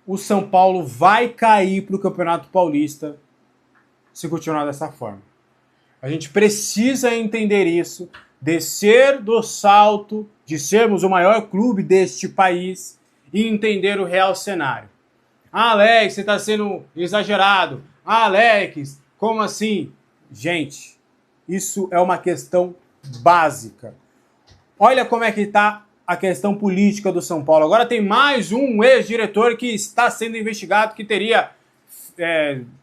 o São Paulo vai cair para o Campeonato Paulista se continuar dessa forma. A gente precisa entender isso, descer do salto de sermos o maior clube deste país e entender o real cenário. Ah, Alex, você está sendo exagerado. Ah, Alex, como assim? Gente, isso é uma questão básica. Olha como é que está a questão política do São Paulo. Agora tem mais um ex-diretor que está sendo investigado, que teria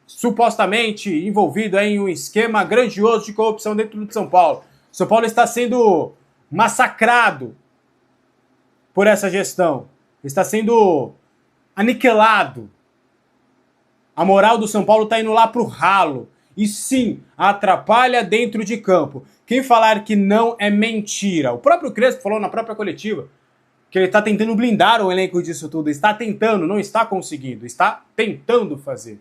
supostamente envolvido em um esquema grandioso de corrupção dentro de São Paulo. São Paulo está sendo massacrado por essa gestão. Está sendo aniquilado. A moral do São Paulo está indo lá pro ralo. E sim, atrapalha dentro de campo. Quem falar que não é mentira. O próprio Crespo falou na própria coletiva que ele está tentando blindar o elenco disso tudo. Está tentando, não está conseguindo. Está tentando fazer.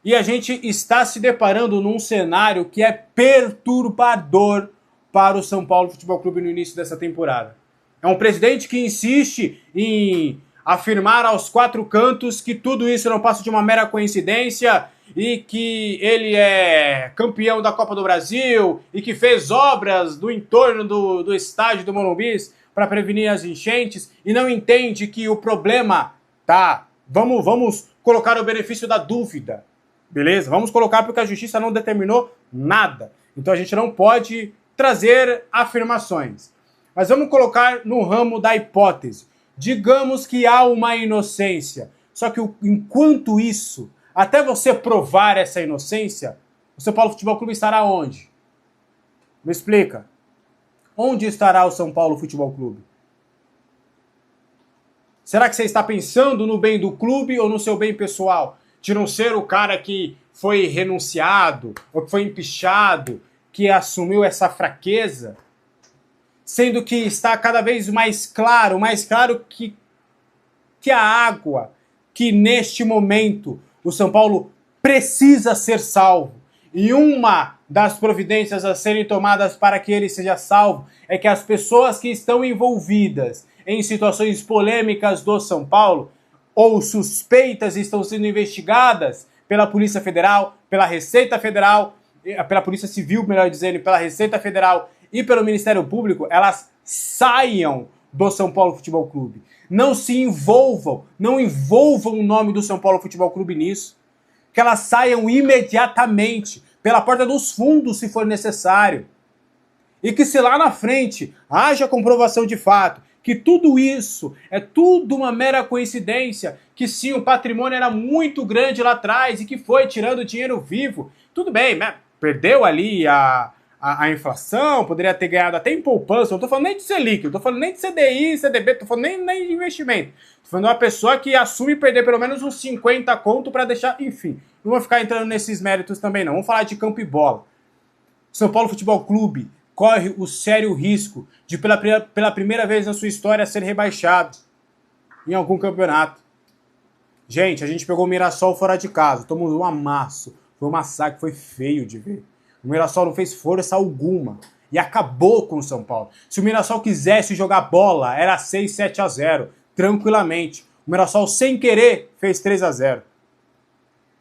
E a gente está se deparando num cenário que é perturbador para o São Paulo Futebol Clube no início dessa temporada. É um presidente que insiste em afirmar aos quatro cantos que tudo isso não passa de uma mera coincidência e que ele é campeão da Copa do Brasil e que fez obras do entorno do estádio do Morumbi para prevenir as enchentes e não entende que o problema tá. Vamos colocar o benefício da dúvida, beleza? Vamos colocar porque a justiça não determinou nada. Então a gente não pode trazer afirmações. Mas vamos colocar no ramo da hipótese. Digamos que há uma inocência. Só que enquanto isso, até você provar essa inocência, o São Paulo Futebol Clube estará onde? Me explica. Onde estará o São Paulo Futebol Clube? Será que você está pensando no bem do clube ou no seu bem pessoal? De não ser o cara que foi renunciado ou que foi empichado, que assumiu essa fraqueza? Sendo que está cada vez mais claro que a água, que neste momento o São Paulo precisa ser salvo. E uma das providências a serem tomadas para que ele seja salvo é que as pessoas que estão envolvidas em situações polêmicas do São Paulo ou suspeitas estão sendo investigadas pela Polícia Federal, pela Receita Federal, pela Polícia Civil, melhor dizendo, pela Receita Federal e pelo Ministério Público, elas saiam do São Paulo Futebol Clube. Não se envolvam, não envolvam o nome do São Paulo Futebol Clube nisso. Que elas saiam imediatamente, pela porta dos fundos, se for necessário. E que se lá na frente haja comprovação de fato, que tudo isso é tudo uma mera coincidência, que sim, o patrimônio era muito grande lá atrás e que foi tirando dinheiro vivo. Tudo bem, né? Perdeu ali a inflação, poderia ter ganhado até em poupança, não tô falando nem de Selic, não tô falando nem de CDI, CDB, tô falando nem de investimento. Tô falando de uma pessoa que assume perder pelo menos uns 50 conto para deixar, enfim, não vou ficar entrando nesses méritos também não, vamos falar de campo e bola. São Paulo Futebol Clube corre o sério risco de pela primeira vez na sua história ser rebaixado em algum campeonato. Gente, a gente pegou o Mirassol fora de casa, tomou um amasso, foi um massacre, foi feio de ver. O Mirassol não fez força alguma e acabou com o São Paulo. Se o Mirassol quisesse jogar bola, era 6-7-0, tranquilamente. O Mirassol, sem querer, fez 3-0.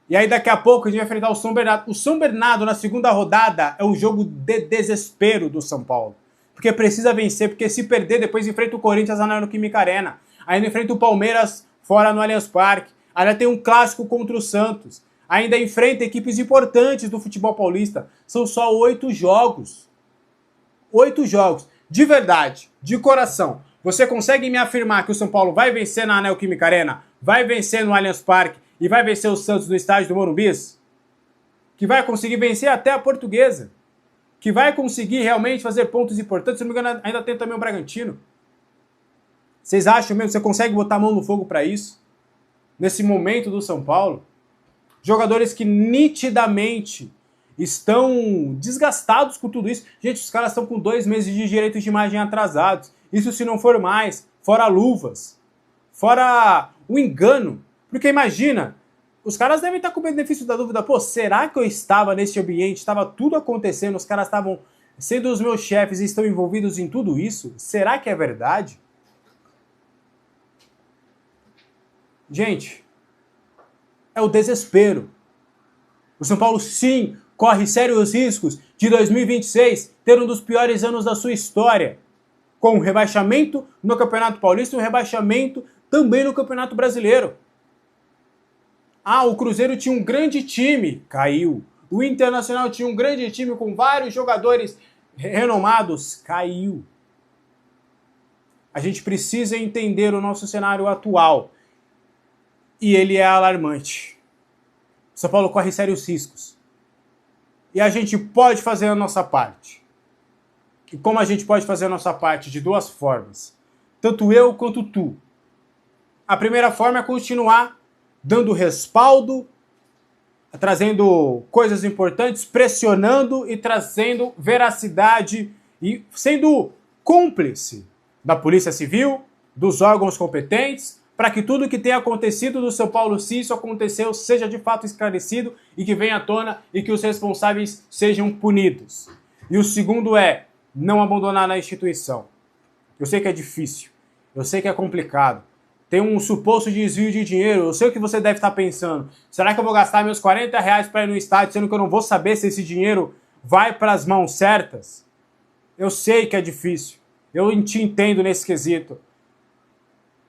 E aí daqui a pouco a gente vai enfrentar o São Bernardo. O São Bernardo, na segunda rodada, é um jogo de desespero do São Paulo. Porque precisa vencer, porque se perder, depois enfrenta o Corinthians na Neoquímica Arena. Ainda enfrenta o Palmeiras fora no Allianz Parque. Ainda tem um clássico contra o Santos. Ainda enfrenta equipes importantes do futebol paulista. São só 8 jogos. 8 jogos. De verdade, de coração. Você consegue me afirmar que o São Paulo vai vencer na Neoquímica Arena? Vai vencer no Allianz Parque? E vai vencer o Santos no estádio do Morumbi? Que vai conseguir vencer até a Portuguesa? Que vai conseguir realmente fazer pontos importantes? Se não me engano, ainda tem também o Bragantino. Vocês acham mesmo que você consegue botar a mão no fogo para isso? Nesse momento do São Paulo? Jogadores que nitidamente estão desgastados com tudo isso. Gente, os caras estão com 2 meses de direitos de imagem atrasados. Isso se não for mais, fora luvas, fora o engano. Porque imagina, os caras devem estar com o benefício da dúvida. Pô, será que eu estava nesse ambiente? Estava tudo acontecendo, os caras estavam sendo os meus chefes e estão envolvidos em tudo isso? Será que é verdade? Gente, é o desespero. O São Paulo, sim, corre sérios riscos de 2026 ter um dos piores anos da sua história, com um rebaixamento no Campeonato Paulista e um rebaixamento também no Campeonato Brasileiro. Ah, o Cruzeiro tinha um grande time, caiu. O Internacional tinha um grande time com vários jogadores renomados, caiu. A gente precisa entender o nosso cenário atual. E ele é alarmante. O São Paulo corre sérios riscos. E a gente pode fazer a nossa parte. E como a gente pode fazer a nossa parte? De duas formas. Tanto eu quanto tu. A primeira forma é continuar dando respaldo, trazendo coisas importantes, pressionando e trazendo veracidade e sendo cúmplice da Polícia Civil, dos órgãos competentes, para que tudo que tem acontecido no São Paulo, se isso aconteceu, seja de fato esclarecido e que venha à tona e que os responsáveis sejam punidos. E o segundo é não abandonar a instituição. Eu sei que é difícil, eu sei que é complicado, tem um suposto desvio de dinheiro, eu sei o que você deve estar pensando. Será que eu vou gastar meus R$40 para ir no estádio, sendo que eu não vou saber se esse dinheiro vai para as mãos certas? Eu sei que é difícil, eu te entendo nesse quesito,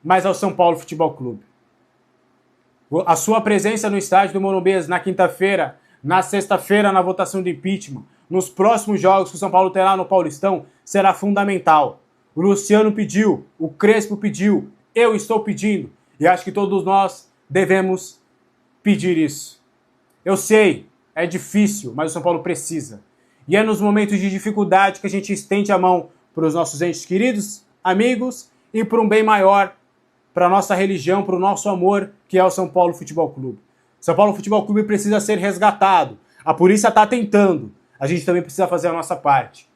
mas é o São Paulo Futebol Clube. A sua presença no estádio do Morumbi na quinta-feira, na sexta-feira na votação de impeachment, nos próximos jogos que o São Paulo terá no Paulistão, será fundamental. O Luciano pediu, o Crespo pediu, eu estou pedindo, e acho que todos nós devemos pedir isso. Eu sei, é difícil, mas o São Paulo precisa. E é nos momentos de dificuldade que a gente estende a mão para os nossos entes queridos, amigos, e para um bem maior, para a nossa religião, para o nosso amor, que é o São Paulo Futebol Clube. São Paulo Futebol Clube precisa ser resgatado. A polícia está tentando. A gente também precisa fazer a nossa parte.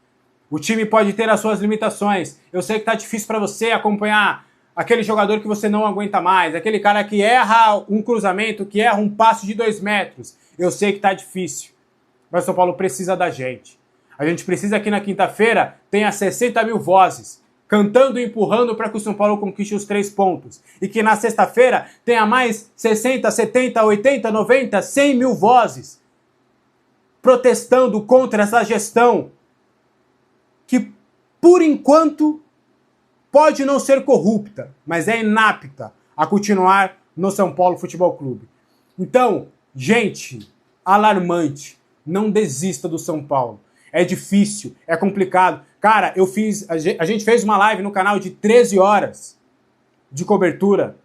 O time pode ter as suas limitações. Eu sei que está difícil para você acompanhar aquele jogador que você não aguenta mais, aquele cara que erra um cruzamento, que erra um passe de 2 metros. Eu sei que está difícil, mas o São Paulo precisa da gente. A gente precisa que na quinta-feira tenha 60 mil vozes, cantando e empurrando para que o São Paulo conquiste os 3 pontos. E que na sexta-feira tenha mais 60, 70, 80, 90, 100 mil vozes, protestando contra essa gestão que, por enquanto, pode não ser corrupta, mas é inapta a continuar no São Paulo Futebol Clube. Então, gente, alarmante, não desista do São Paulo. É difícil, é complicado. Cara, a gente fez uma live no canal de 13 horas de cobertura.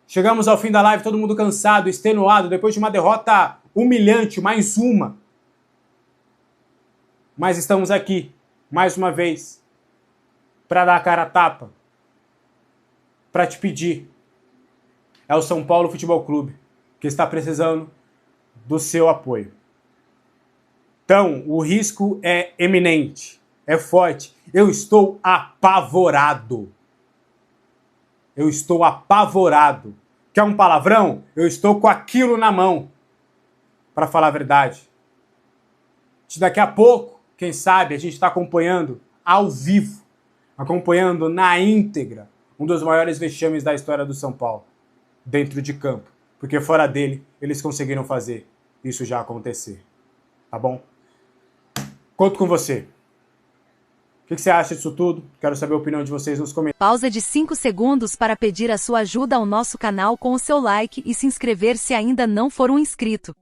Chegamos ao fim da live, todo mundo cansado, extenuado, depois de uma derrota humilhante, mais uma. Mas estamos aqui, mais uma vez, para dar a cara a tapa, para te pedir. É o São Paulo Futebol Clube que está precisando do seu apoio. Então, o risco é eminente, é forte. Eu estou apavorado. Eu estou apavorado. Quer um palavrão? Eu estou com aquilo na mão, para falar a verdade. Daqui a pouco, quem sabe, a gente está acompanhando ao vivo, acompanhando na íntegra um dos maiores vexames da história do São Paulo, dentro de campo. Porque fora dele, eles conseguiram fazer isso já acontecer. Tá bom? Conto com você. O que você acha disso tudo? Quero saber a opinião de vocês nos comentários. Pausa de 5 segundos para pedir a sua ajuda ao nosso canal com o seu like e se inscrever se ainda não for um inscrito.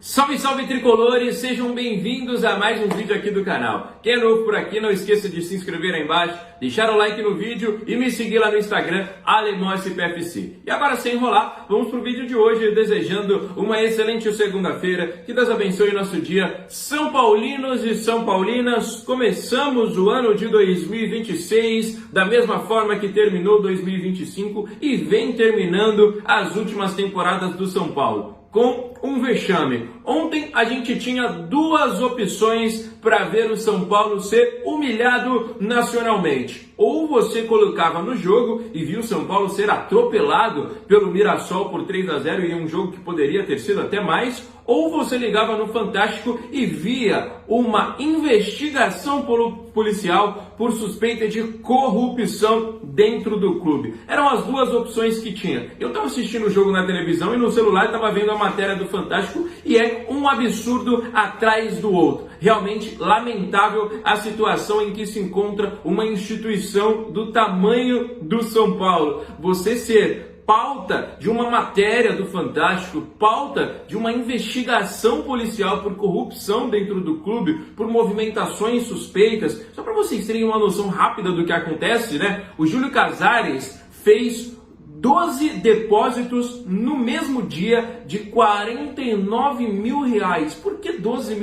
Salve, salve tricolores, sejam bem-vindos a mais um vídeo aqui do canal. Quem é novo por aqui, não esqueça de se inscrever aí embaixo, deixar o like no vídeo e me seguir lá no Instagram, AlemãoSPFC. E agora, sem enrolar, vamos pro vídeo de hoje, desejando uma excelente segunda-feira, que Deus abençoe o nosso dia. São Paulinos e São Paulinas, começamos o ano de 2026 da mesma forma que terminou 2025 e vem terminando as últimas temporadas do São Paulo, com um vexame. Ontem a gente tinha 2 opções para ver o São Paulo ser humilhado nacionalmente. ou você colocava no jogo e viu o São Paulo ser atropelado pelo Mirassol por 3-0 em um jogo que poderia ter sido até mais, ou você ligava no Fantástico e via uma investigação policial por suspeita de corrupção dentro do clube. Eram as duas opções que tinha. Eu estava assistindo o jogo na televisão e no celular estava vendo a matéria do Fantástico e é um absurdo atrás do outro. Realmente lamentável a situação em que se encontra uma instituição do tamanho do São Paulo. Você ser pauta de uma matéria do Fantástico, pauta de uma investigação policial por corrupção dentro do clube, por movimentações suspeitas. Só para vocês terem uma noção rápida do que acontece, né? O Júlio Casares fez 12 depósitos no mesmo dia de 49 mil reais. Por que 12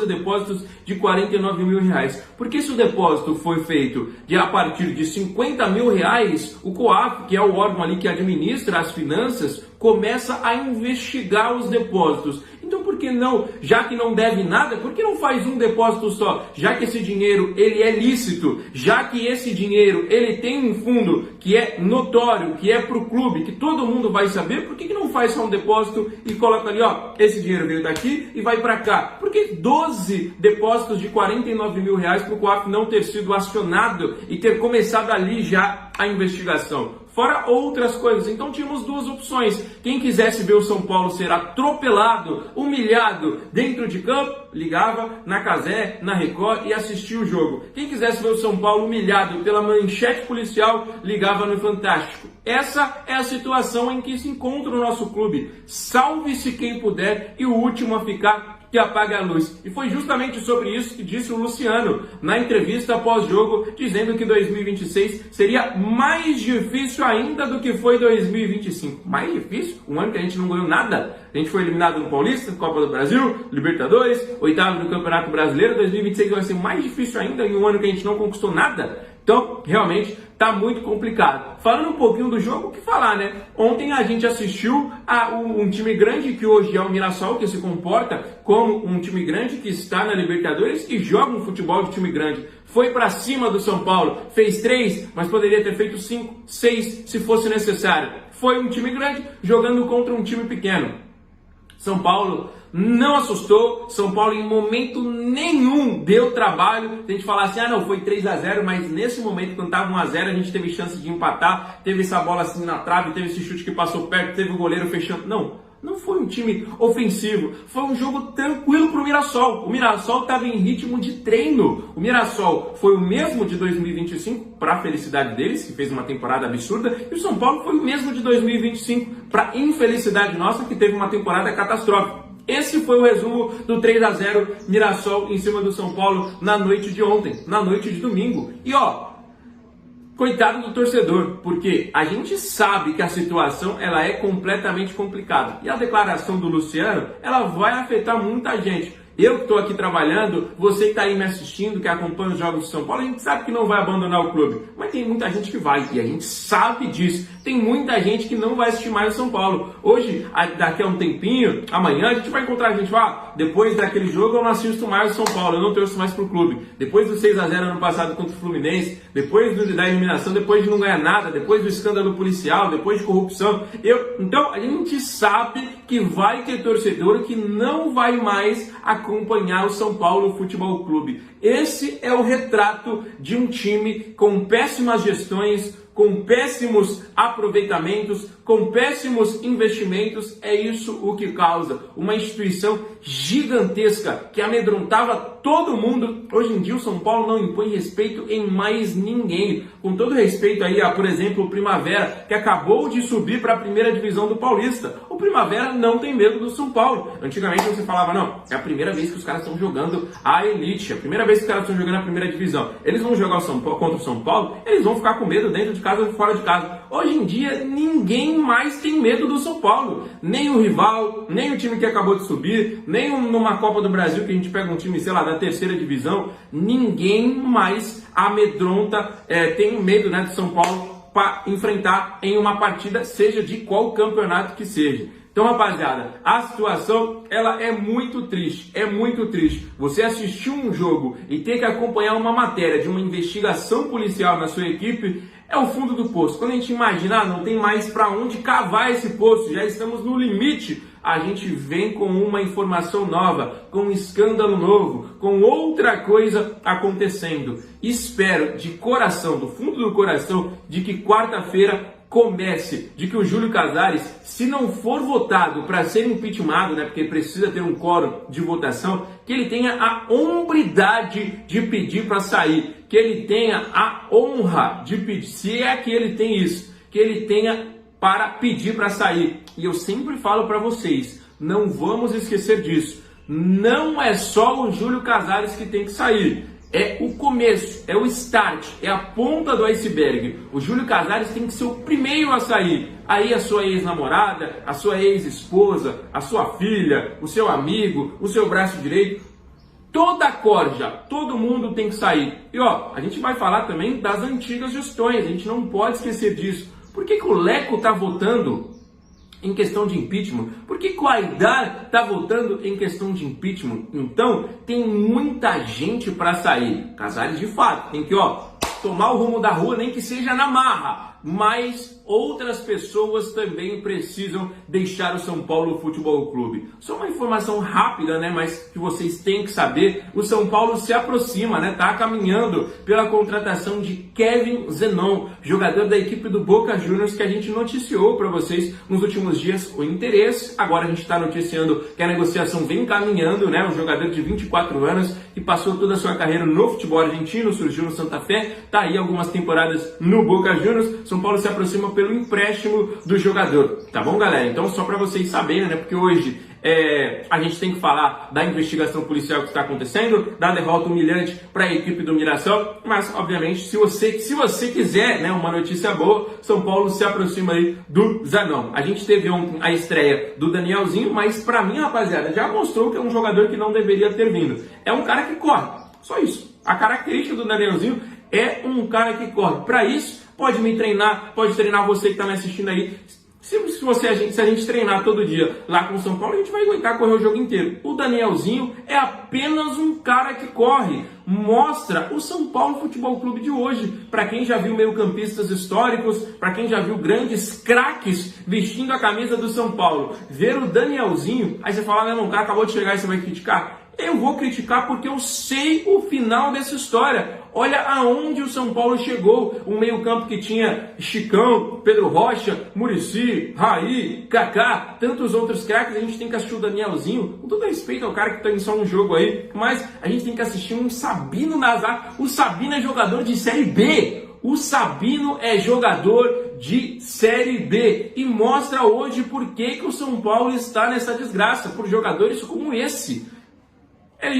depósitos de 49 mil reais? Porque se o depósito foi feito a partir de 50 mil reais, o COAF, que é o órgão ali que administra as finanças, começa a investigar os depósitos. Então por que não, já que não deve nada, por que não faz um depósito só? Já que esse dinheiro ele é lícito, já que esse dinheiro ele tem um fundo que é notório, que é para o clube, que todo mundo vai saber, por que não faz só um depósito e coloca ali, ó, esse dinheiro veio daqui e vai para cá? Por que 12 depósitos de 49 mil reais para o COAF não ter sido acionado e ter começado ali já a investigação? Fora outras coisas. Então tínhamos duas opções. Quem quisesse ver o São Paulo ser atropelado, humilhado dentro de campo, ligava na Cazé, na Record e assistia o jogo. Quem quisesse ver o São Paulo humilhado pela manchete policial, ligava no Fantástico. Essa é a situação em que se encontra o nosso clube. Salve-se quem puder e o último a ficar que apaga a luz. E foi justamente sobre isso que disse o Luciano na entrevista pós-jogo, dizendo que 2026 seria mais difícil ainda do que foi 2025. Mais difícil? Um ano que a gente não ganhou nada. A gente foi eliminado no Paulista, Copa do Brasil, Libertadores, oitavo do Campeonato Brasileiro. 2026 vai ser mais difícil ainda em um ano que a gente não conquistou nada. Então, realmente, tá muito complicado. Falando um pouquinho do jogo, o que falar, né? Ontem a gente assistiu a um time grande, que hoje é o Mirassol, que se comporta como um time grande, que está na Libertadores e joga um futebol de time grande. Foi para cima do São Paulo, fez 3, mas poderia ter feito 5, 6, se fosse necessário. Foi um time grande jogando contra um time pequeno. São Paulo não assustou, São Paulo em momento nenhum deu trabalho. A gente falar assim, não, foi 3-0, mas nesse momento, quando estava 1-0, a gente teve chance de empatar, teve essa bola assim na trave, teve esse chute que passou perto, teve o goleiro fechando. Não foi um time ofensivo, foi um jogo tranquilo para o Mirassol. O Mirassol estava em ritmo de treino. O Mirassol foi o mesmo de 2025, para a felicidade deles, que fez uma temporada absurda, e o São Paulo foi o mesmo de 2025, para a infelicidade nossa, que teve uma temporada catastrófica. Esse foi o resumo do 3-0 Mirassol em cima do São Paulo na noite de ontem, na noite de domingo. E coitado do torcedor, porque a gente sabe que a situação ela é completamente complicada. E a declaração do Luciano, ela vai afetar muita gente. Eu que estou aqui trabalhando, você que está aí me assistindo, que acompanha os jogos de São Paulo, a gente sabe que não vai abandonar o clube. Mas tem muita gente que vai, e a gente sabe disso. Tem muita gente que não vai assistir mais o São Paulo. Hoje, daqui a um tempinho, amanhã, a gente vai encontrar gente, depois daquele jogo eu não assisto mais o São Paulo, eu não torço mais pro clube. Depois do 6-0 ano passado contra o Fluminense, depois da eliminação, depois de não ganhar nada, depois do escândalo policial, depois de corrupção. Então, a gente sabe que vai ter torcedor que não vai mais acompanhar o São Paulo Futebol Clube. Esse é o retrato de um time com péssimas gestões, com péssimos aproveitamentos, com péssimos investimentos. É isso o que causa uma instituição gigantesca que amedrontava todo mundo. Hoje em dia o São Paulo não impõe respeito em mais ninguém. Com todo respeito aí a, por exemplo, o Primavera, que acabou de subir para a primeira divisão do Paulista. O Primavera não tem medo do São Paulo. Antigamente você falava, não, é a primeira vez que os caras estão jogando a elite, é a primeira vez que os caras estão jogando a primeira divisão. Eles vão jogar contra o São Paulo, eles vão ficar com medo dentro de casa ou fora de casa. Hoje em dia ninguém mais tem medo do São Paulo. Nem o rival, nem o time que acabou de subir, nem numa Copa do Brasil que a gente pega um time, sei lá, da terceira divisão. Ninguém mais amedronta, tem medo, né, do São Paulo para enfrentar em uma partida, seja de qual campeonato que seja. Então, rapaziada, a situação, ela é muito triste, é muito triste. Você assistir um jogo e ter que acompanhar uma matéria de uma investigação policial na sua equipe, é o fundo do poço. Quando a gente imaginar, não tem mais para onde cavar esse poço, já estamos no limite, a gente vem com uma informação nova, com um escândalo novo, com outra coisa acontecendo. Espero de coração, do fundo do coração, de que quarta-feira comece, de que o Júlio Casares, se não for votado para ser impeachmentado, né, porque precisa ter um quórum de votação, que ele tenha a hombridade de pedir para sair, que ele tenha a honra de pedir, se é que ele tem isso, que ele tenha para pedir para sair. E eu sempre falo para vocês, não vamos esquecer disso, não é só o Júlio Casares que tem que sair. É o começo, é o start, é a ponta do iceberg. O Júlio Casares tem que ser o primeiro a sair. Aí a sua ex-namorada, a sua ex-esposa, a sua filha, o seu amigo, o seu braço direito, toda a corja, todo mundo tem que sair. E ó, a gente vai falar também das antigas gestões, a gente não pode esquecer disso. Por que o Leco está votando em questão de impeachment? Por que o Aidar está votando em questão de impeachment? Então, tem muita gente para sair. Casares, de fato, tem que, tomar o rumo da rua, nem que seja na marra. Mas outras pessoas também precisam deixar o São Paulo Futebol Clube. Só uma informação rápida, né, mas que vocês têm que saber. O São Paulo se aproxima, né, tá caminhando pela contratação de Kevin Zenon, jogador da equipe do Boca Juniors, que a gente noticiou para vocês nos últimos dias o interesse. Agora a gente está noticiando que a negociação vem caminhando, né, um jogador de 24 anos que passou toda a sua carreira no futebol argentino, surgiu no Santa Fé, tá aí algumas temporadas no Boca Juniors. São Paulo se aproxima pelo empréstimo do jogador, tá bom, galera? Então, só para vocês saberem, né, porque hoje a gente tem que falar da investigação policial que está acontecendo, da derrota humilhante para a equipe do Mirassol, mas, obviamente, se você quiser, né, uma notícia boa, São Paulo se aproxima aí do Zanon. A gente teve ontem a estreia do Danielzinho, mas para mim, rapaziada, já mostrou que é um jogador que não deveria ter vindo. É um cara que corre, só isso. A característica do Danielzinho é um cara que corre. Para isso, pode me treinar, pode treinar você que está me assistindo aí. Se a gente treinar todo dia lá com o São Paulo, a gente vai aguentar correr o jogo inteiro. O Danielzinho é apenas um cara que corre. Mostra o São Paulo Futebol Clube de hoje. Para quem já viu meio-campistas históricos, para quem já viu grandes craques vestindo a camisa do São Paulo, ver o Danielzinho, aí você fala, não, o cara acabou de chegar e você vai criticar. Eu vou criticar porque eu sei o final dessa história. Olha aonde o São Paulo chegou. Um meio-campo que tinha Chicão, Pedro Rocha, Muricy, Raí, Kaká, tantos outros craques. A gente tem que assistir o Danielzinho. Com todo respeito ao cara que está em só um jogo aí, mas a gente tem que assistir um Sabino Nazar. O Sabino é jogador de Série B. O Sabino é jogador de Série B. E mostra hoje por que o São Paulo está nessa desgraça. Por jogadores como esse. É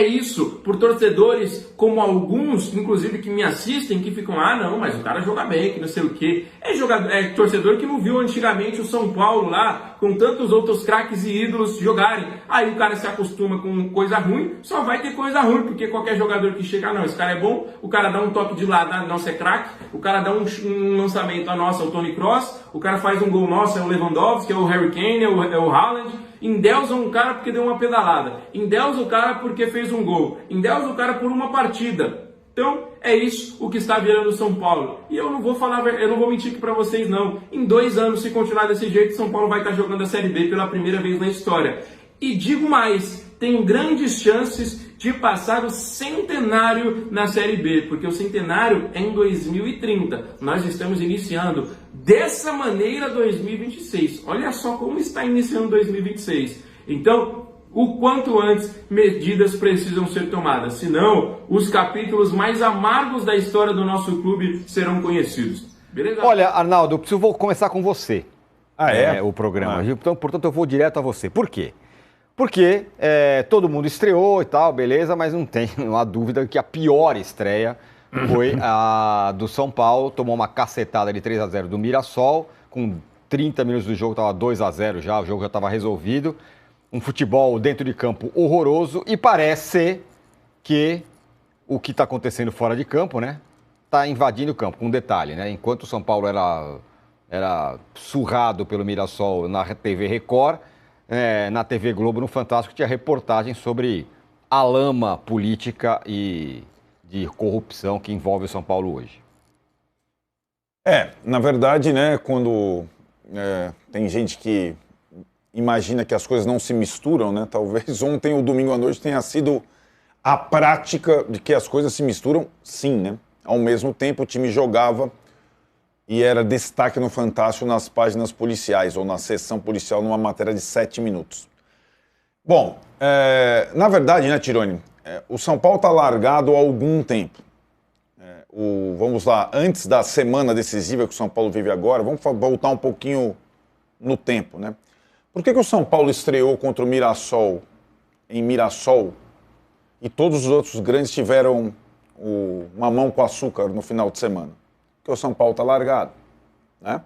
isso, por torcedores como alguns, inclusive que me assistem, que ficam, não, mas o cara joga bem, que não sei o quê. É torcedor que não viu antigamente o São Paulo lá, com tantos outros craques e ídolos jogarem. Aí o cara se acostuma com coisa ruim, só vai ter coisa ruim, porque qualquer jogador que chega, não, esse cara é bom, o cara dá um toque de lado, nossa, é craque, o cara dá um lançamento, nossa, é o Toni Kroos, o cara faz um gol, nossa, é o Lewandowski, é o Harry Kane, é o Haaland. Endeusa um cara porque deu uma pedalada. Endeusa o cara porque fez um gol. Endeusa o cara por uma partida. Então, é isso o que está virando São Paulo. E eu não vou mentir aqui para vocês não. Em 2 anos, se continuar desse jeito, São Paulo vai estar jogando a Série B pela primeira vez na história. E digo mais, tem grandes chances de passar o centenário na Série B, porque o centenário é em 2030. Nós estamos iniciando dessa maneira 2026. Olha só como está iniciando 2026. Então, o quanto antes medidas precisam ser tomadas, senão os capítulos mais amargos da história do nosso clube serão conhecidos. Beleza? Olha, Arnaldo, eu vou começar com você. O programa. Então, portanto, eu vou direto a você. Por quê? Porque todo mundo estreou e tal, beleza, mas não há dúvida que a pior estreia foi a do São Paulo. Tomou uma cacetada de 3-0 do Mirassol, com 30 minutos do jogo estava 2-0 já, o jogo já estava resolvido. Um futebol dentro de campo horroroso e parece que o que está acontecendo fora de campo, né, está invadindo o campo. Com um detalhe, né, enquanto o São Paulo era era surrado pelo Mirassol na TV Record, na TV Globo, no Fantástico, tinha reportagem sobre a lama política e de corrupção que envolve o São Paulo hoje. Na verdade, né, quando tem gente que imagina que as coisas não se misturam, né, talvez ontem ou domingo à noite tenha sido a prática de que as coisas se misturam, sim, né? Ao mesmo tempo, o time jogava e era destaque no Fantástico nas páginas policiais ou na seção policial numa matéria de 7 minutos. Bom, na verdade, né, Tironi, o São Paulo está largado há algum tempo. Vamos lá, antes da semana decisiva que o São Paulo vive agora, vamos voltar um pouquinho no tempo, né? Por que o São Paulo estreou contra o Mirassol em Mirassol e todos os outros grandes tiveram mamão com açúcar no final de semana? Porque o São Paulo está largado, né?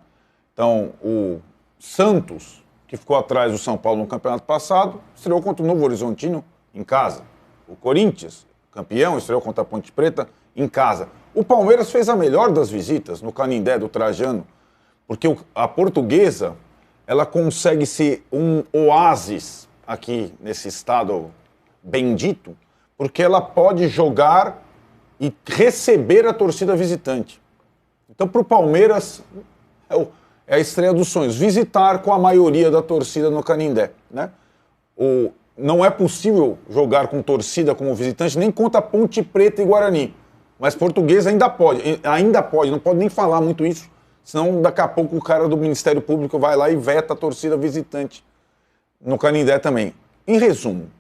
Então, o Santos, que ficou atrás do São Paulo no campeonato passado, estreou contra o Novo Horizontino em casa. O Corinthians, campeão, estreou contra a Ponte Preta em casa. O Palmeiras fez a melhor das visitas no Canindé do Trajano, porque a Portuguesa, ela consegue ser um oásis aqui nesse estado bendito, porque ela pode jogar e receber a torcida visitante. Então, para o Palmeiras, é a estreia dos sonhos, visitar com a maioria da torcida no Canindé, né? Não é possível jogar com torcida como visitante nem contra Ponte Preta e Guarani, mas Portuguesa ainda pode, não pode nem falar muito isso, senão daqui a pouco o cara do Ministério Público vai lá e veta a torcida visitante no Canindé também. Em resumo,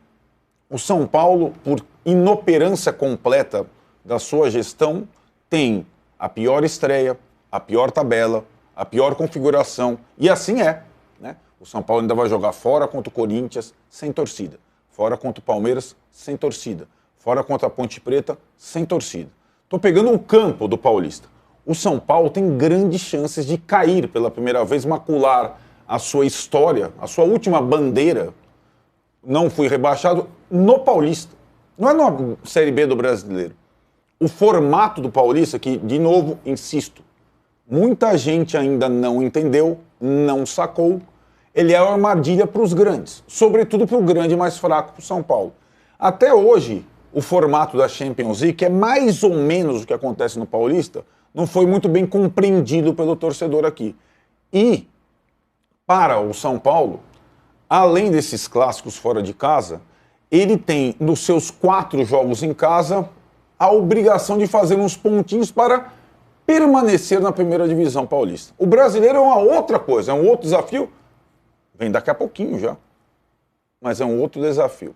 o São Paulo, por inoperância completa da sua gestão, tem a pior estreia, a pior tabela, a pior configuração, e assim é, né? O São Paulo ainda vai jogar fora contra o Corinthians, sem torcida. Fora contra o Palmeiras, sem torcida. Fora contra a Ponte Preta, sem torcida. Estou pegando o campo do Paulista. O São Paulo tem grandes chances de cair pela primeira vez, macular a sua história, a sua última bandeira. Não fui rebaixado no Paulista. Não é na Série B do Brasileiro. O formato do Paulista, que, de novo, insisto, muita gente ainda não entendeu, não sacou. Ele é uma armadilha para os grandes, sobretudo para o grande mais fraco, para o São Paulo. Até hoje, o formato da Champions League, que é mais ou menos o que acontece no Paulista, não foi muito bem compreendido pelo torcedor aqui. E, para o São Paulo, além desses clássicos fora de casa, ele tem, nos seus 4 jogos em casa, a obrigação de fazer uns pontinhos para permanecer na primeira divisão paulista. O brasileiro é uma outra coisa, é um outro desafio. Vem daqui a pouquinho já. Mas é um outro desafio.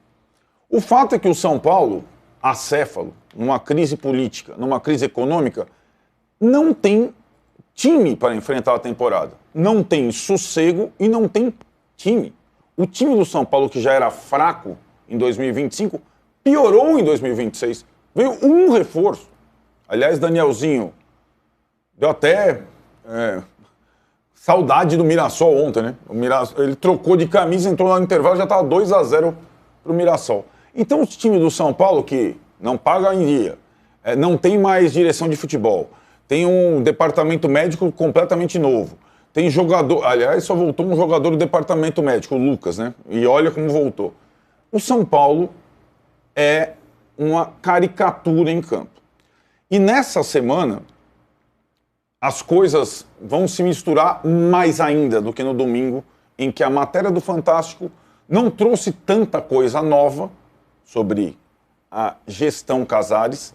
O fato é que o São Paulo, acéfalo, numa crise política, numa crise econômica, não tem time para enfrentar a temporada. Não tem sossego e não tem time. O time do São Paulo, que já era fraco em 2025, piorou em 2026. Veio um reforço. Aliás, Danielzinho deu até saudade do Mirassol ontem, né? Ele trocou de camisa, entrou lá no intervalo, já estava 2-0 para o Mirassol. Então, o time do São Paulo, que não paga em dia, não tem mais direção de futebol, tem um departamento médico completamente novo, tem jogador... Aliás, só voltou um jogador do departamento médico, o Lucas, né? E olha como voltou. O São Paulo é uma caricatura em campo. E nessa semana, as coisas vão se misturar mais ainda do que no domingo, em que a matéria do Fantástico não trouxe tanta coisa nova sobre a gestão Casares,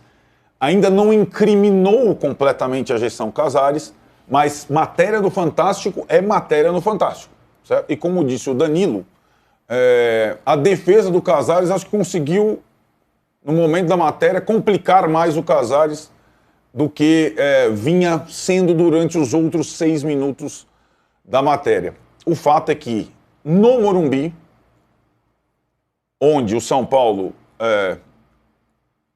ainda não incriminou completamente a gestão Casares, mas matéria do Fantástico é matéria no Fantástico, certo? E como disse o Danilo, a defesa do Casares acho que conseguiu, no momento da matéria, complicar mais o Casares do que vinha sendo durante os outros 6 minutos da matéria. O fato é que, no Morumbi, onde o São Paulo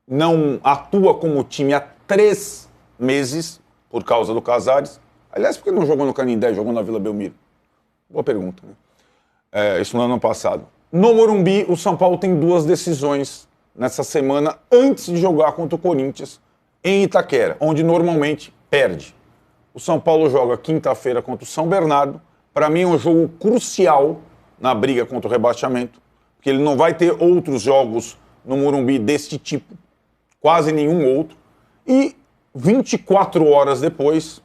não atua como time há 3 meses, por causa do Casares. Aliás, por que não jogou no Canindé, jogou na Vila Belmiro? Boa pergunta, né? Isso no ano passado. No Morumbi, o São Paulo tem 2 decisões nessa semana, antes de jogar contra o Corinthians, em Itaquera, onde normalmente perde. O São Paulo joga quinta-feira contra o São Bernardo. Para mim é um jogo crucial na briga contra o rebaixamento, porque ele não vai ter outros jogos no Morumbi deste tipo, quase nenhum outro. E 24 horas depois,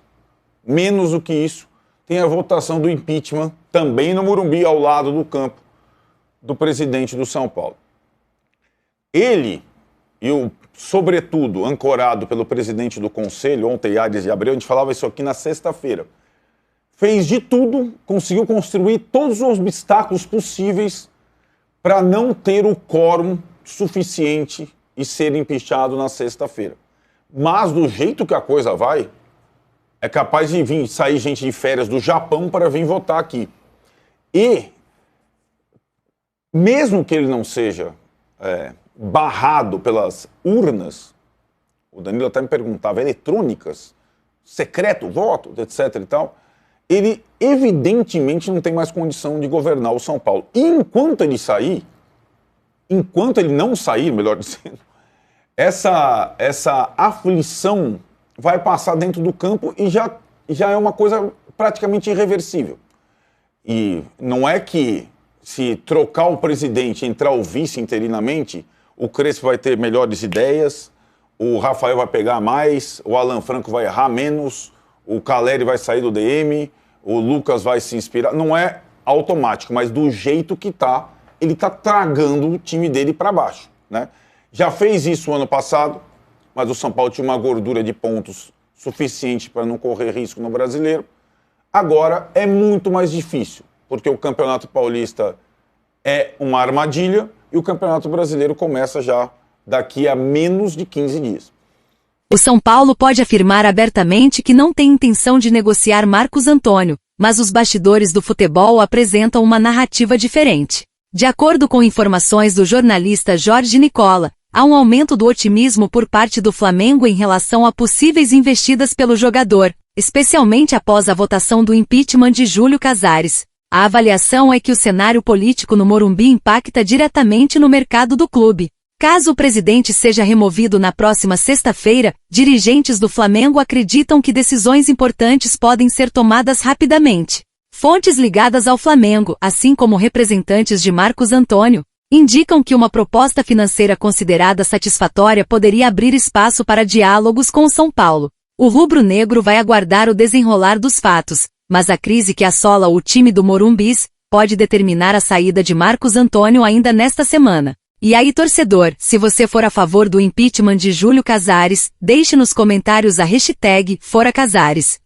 menos do que isso, tem a votação do impeachment, também no Morumbi, ao lado do campo do presidente do São Paulo. Ele, sobretudo, ancorado pelo presidente do Conselho, ontem, Aires de Abreu, a gente falava isso aqui na sexta-feira, fez de tudo, conseguiu construir todos os obstáculos possíveis para não ter o quórum suficiente e ser impeachado na sexta-feira. Mas, do jeito que a coisa vai, é capaz de sair gente de férias do Japão para vir votar aqui. E, mesmo que ele não seja barrado pelas urnas, o Danilo até me perguntava, eletrônicas, secreto, voto, etc. e tal, ele evidentemente não tem mais condição de governar o São Paulo. E enquanto ele não sair, melhor dizendo, essa aflição vai passar dentro do campo e já é uma coisa praticamente irreversível. E não é que se trocar o presidente, entrar o vice interinamente, o Crespo vai ter melhores ideias, o Rafael vai pegar mais, o Alan Franco vai errar menos, o Caleri vai sair do DM, o Lucas vai se inspirar. Não é automático, mas do jeito que tá, ele tá tragando o time dele para baixo, né? Já fez isso ano passado, mas o São Paulo tinha uma gordura de pontos suficiente para não correr risco no Brasileiro. Agora é muito mais difícil, porque o Campeonato Paulista é uma armadilha e o Campeonato Brasileiro começa já daqui a menos de 15 dias. O São Paulo pode afirmar abertamente que não tem intenção de negociar Marcos Antônio, mas os bastidores do futebol apresentam uma narrativa diferente. De acordo com informações do jornalista Jorge Nicola, há um aumento do otimismo por parte do Flamengo em relação a possíveis investidas pelo jogador, especialmente após a votação do impeachment de Júlio Casares. A avaliação é que o cenário político no Morumbi impacta diretamente no mercado do clube. Caso o presidente seja removido na próxima sexta-feira, dirigentes do Flamengo acreditam que decisões importantes podem ser tomadas rapidamente. Fontes ligadas ao Flamengo, assim como representantes de Marcos Antônio, indicam que uma proposta financeira considerada satisfatória poderia abrir espaço para diálogos com o São Paulo. O rubro-negro vai aguardar o desenrolar dos fatos, mas a crise que assola o time do Morumbis pode determinar a saída de Marcos Antônio ainda nesta semana. E aí, torcedor, se você for a favor do impeachment de Júlio Casares, deixe nos comentários a hashtag #ForaCasares.